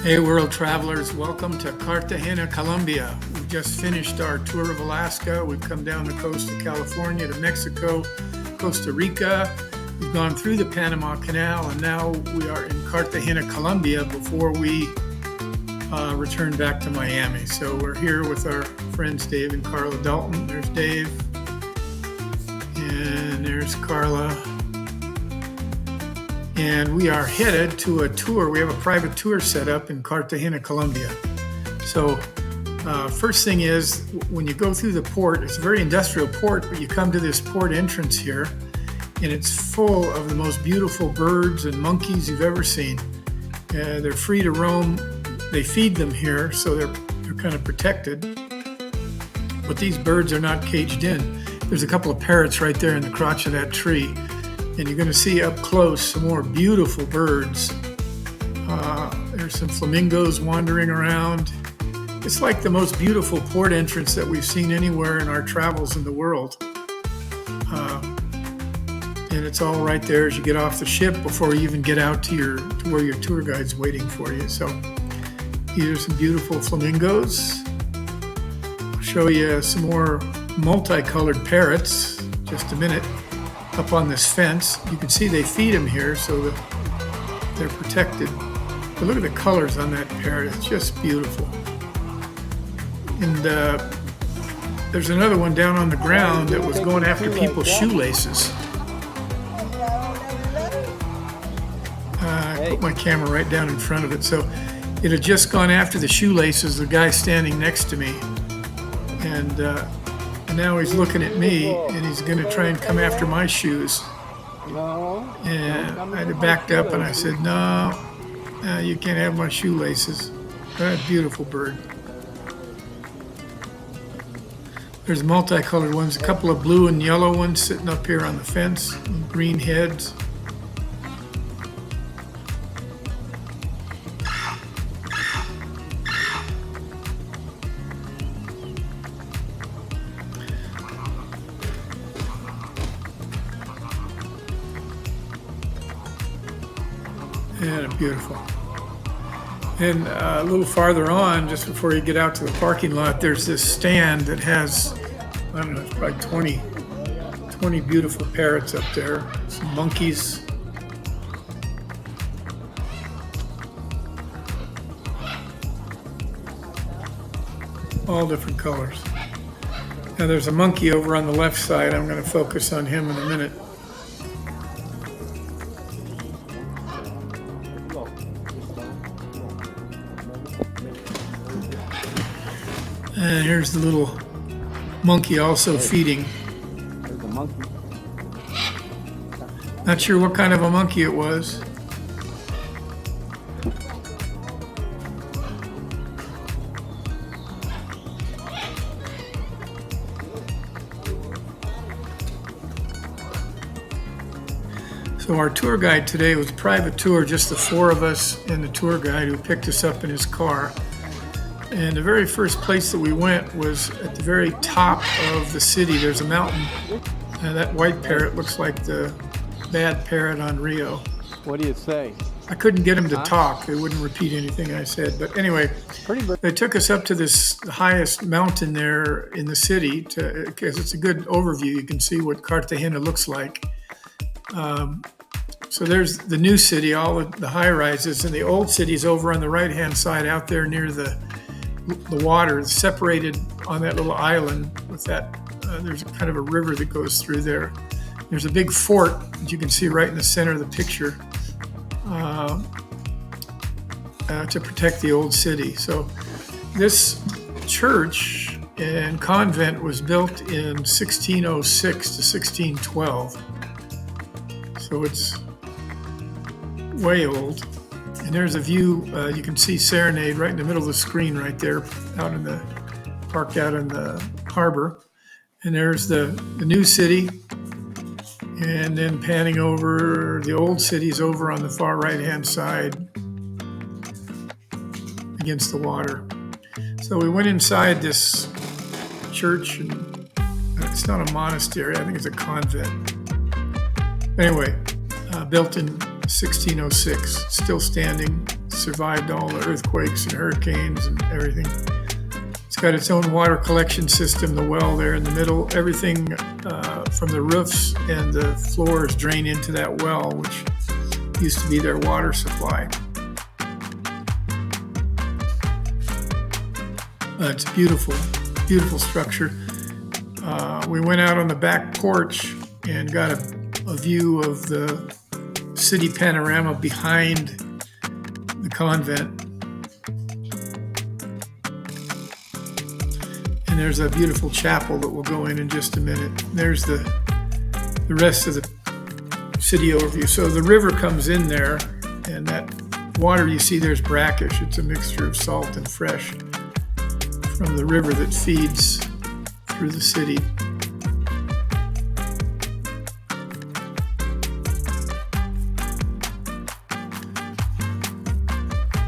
Hey, world travelers, welcome to Cartagena, Columbia. We've just finished our tour of Alaska. We've come down the coast of California to Mexico, Costa Rica. We've gone through the Panama Canal, and now we are in Cartagena, Columbia before we return back to Miami. So we're here with our friends Dave and Carla Dalton. There's Dave, and there's Carla. And we are headed to a tour. We have a private tour set up in Cartagena, Columbia. So first thing is, when you go through the port, it's a very industrial port, but you come to this port entrance here, and it's full of the most beautiful birds and monkeys you've ever seen. They're free to roam. They feed them here, so they're kind of protected. But these birds are not caged in. There's a couple of parrots right there in the crotch of that tree. And you're going to see up close some more beautiful birds. There's some flamingos wandering around. It's like the most beautiful port entrance that we've seen anywhere in our travels in the world. And it's all right there as you get off the ship before you even get out to where your tour guide's waiting for you. So here's some beautiful flamingos. I'll show you some more multicolored parrots in just a minute. Up on this fence, you can see they feed them here so that they're protected. But look at the colors on that parrot, it's just beautiful. And there's another one down on the ground that was going after people's shoelaces. I put my camera right down in front of it, so it had just gone after the shoelaces, the guy standing next to me. And now he's looking at me, and he's going to try and come after my shoes. And I had backed up, and I said, no, you can't have my shoelaces. What a beautiful bird. There's multicolored ones, a couple of blue and yellow ones sitting up here on the fence, and green heads. Yeah, beautiful. And a little farther on, just before you get out to the parking lot, there's this stand that has, I don't know, it's probably 20 beautiful parrots up there, some monkeys. All different colors. Now there's a monkey over on the left side. I'm going to focus on him in a minute. And here's the little monkey also feeding. There's a monkey. Not sure what kind of a monkey it was. So our tour guide today was a private tour, just the four of us and the tour guide who picked us up in his car. And the very first place that we went was at the very top of the city. There's a mountain, and that white parrot looks like the bad parrot on Rio. What do you say? I couldn't get him to talk. They wouldn't repeat anything I said. But anyway, they took us up to this highest mountain there in the city because it's a good overview. You can see what Cartagena looks like. So there's the new city, all of the high rises, and the old city's over on the right-hand side out there near the water, separated on that little island with that. There's kind of a river that goes through there. There's a big fort that you can see right in the center of the picture to protect the old city. So this church and convent was built in 1606 to 1612. So it's way old. And there's a view, you can see Serenade right in the middle of the screen right there, parked out in the harbor. And there's the new city. And then panning over, the old city's over on the far right-hand side against the water. So we went inside this church, and it's not a monastery, I think it's a convent. Anyway, built in 1606, still standing, survived all the earthquakes and hurricanes and everything. It's got its own water collection system, the well there in the middle. Everything from the roofs and the floors drain into that well, which used to be their water supply. It's a beautiful, beautiful structure. We went out on the back porch and got a view of the city panorama behind the convent. And there's a beautiful chapel that we'll go in just a minute. There's the rest of the city overview. So the river comes in there, and that water you see there's brackish. It's a mixture of salt and fresh from the river that feeds through the city.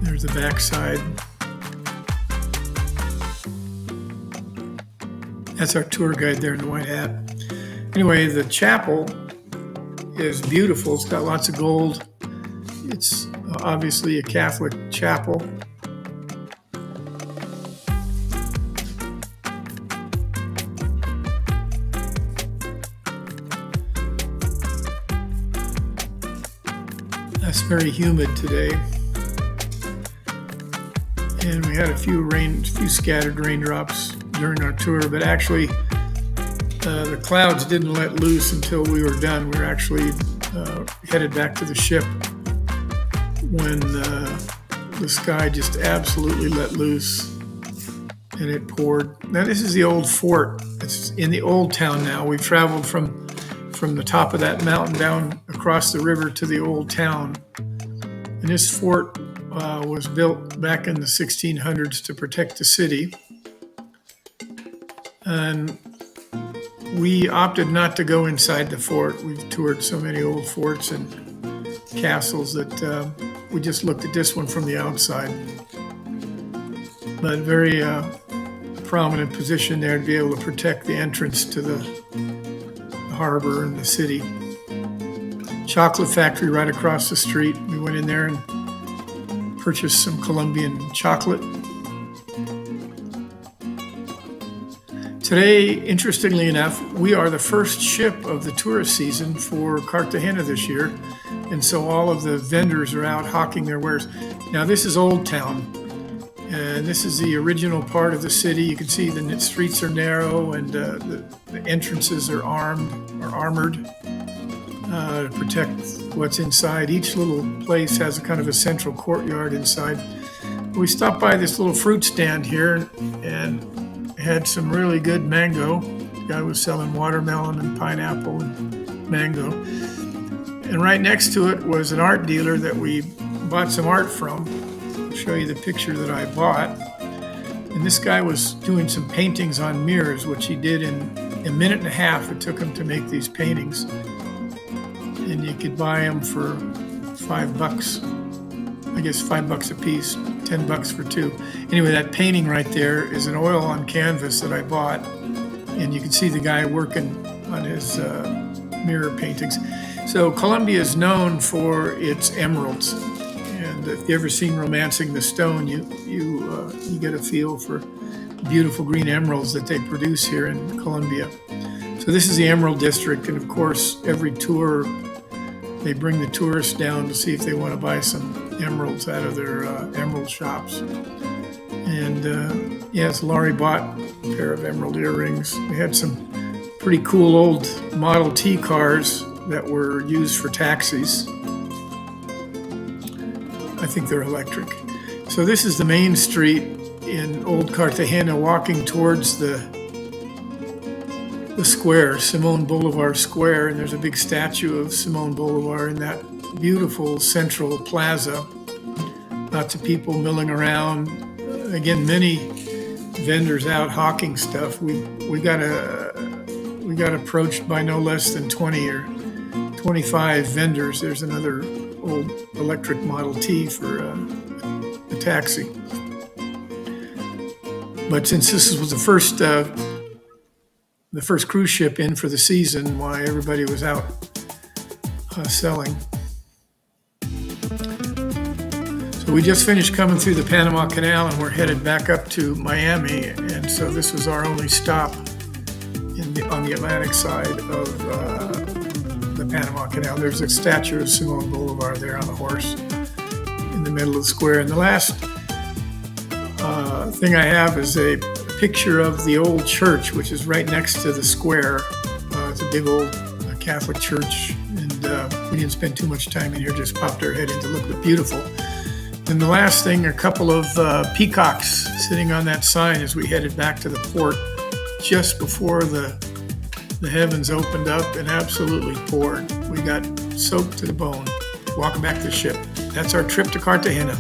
There's the backside. That's our tour guide there in the white hat. Anyway, the chapel is beautiful. It's got lots of gold. It's obviously a Catholic chapel. It's very humid today, and we had a few scattered raindrops during our tour, but actually the clouds didn't let loose until we were done. We were actually headed back to the ship when the sky just absolutely let loose and it poured. Now this is the old fort. It's in the old town now. We've traveled from the top of that mountain down across the river to the old town. And this fort was built back in the 1600s to protect the city. And we opted not to go inside the fort. We've toured so many old forts and castles that we just looked at this one from the outside. But very prominent position there to be able to protect the entrance to the harbor and the city. Chocolate factory right across the street. We went in there and purchased some Colombian chocolate. Today, interestingly enough, we are the first ship of the tourist season for Cartagena this year, and so all of the vendors are out hawking their wares. Now this is Old Town, and this is the original part of the city. You can see the streets are narrow, and the entrances are armored to protect what's inside. Each little place has a kind of a central courtyard inside. We stopped by this little fruit stand here and had some really good mango. The guy was selling watermelon and pineapple and mango. And right next to it was an art dealer that we bought some art from. I'll show you the picture that I bought. And this guy was doing some paintings on mirrors, which he did in a minute and a half. It took him to make these paintings. And you could buy them for $5. I guess $5 a piece, $10 for two. Anyway, that painting right there is an oil on canvas that I bought. And you can see the guy working on his mirror paintings. So Colombia is known for its emeralds. And if you've ever seen Romancing the Stone, you get a feel for beautiful green emeralds that they produce here in Colombia. So this is the Emerald District, and of course, every tour, they bring the tourists down to see if they want to buy some emeralds out of their emerald shops. And yes, Laurie bought a pair of emerald earrings. We had some pretty cool old Model T cars that were used for taxis. I think they're electric. So this is the main street in Old Cartagena, walking towards the square, Simon Bolivar Square, and there's a big statue of Simon Bolivar in that beautiful central plaza. Lots of people milling around. Again, many vendors out hawking stuff. We got approached by no less than 20 or 25 vendors. There's another old electric Model T for a taxi. But since this was the first cruise ship in for the season, why everybody was out selling. So So we just finished coming through the Panama Canal and we're headed back up to Miami. And so this was our only stop on the Atlantic side of the Panama Canal. There's a statue of Simon Bolivar there on a horse in the middle of the square. And the last thing I have is a picture of the old church, which is right next to the square. It's a big old Catholic church, and we didn't spend too much time in here, just popped our head in to look at beautiful. And the last thing, a couple of peacocks sitting on that sign as we headed back to the port just before the heavens opened up and absolutely poured. We got soaked to the bone walking back to the ship. That's our trip to Cartagena.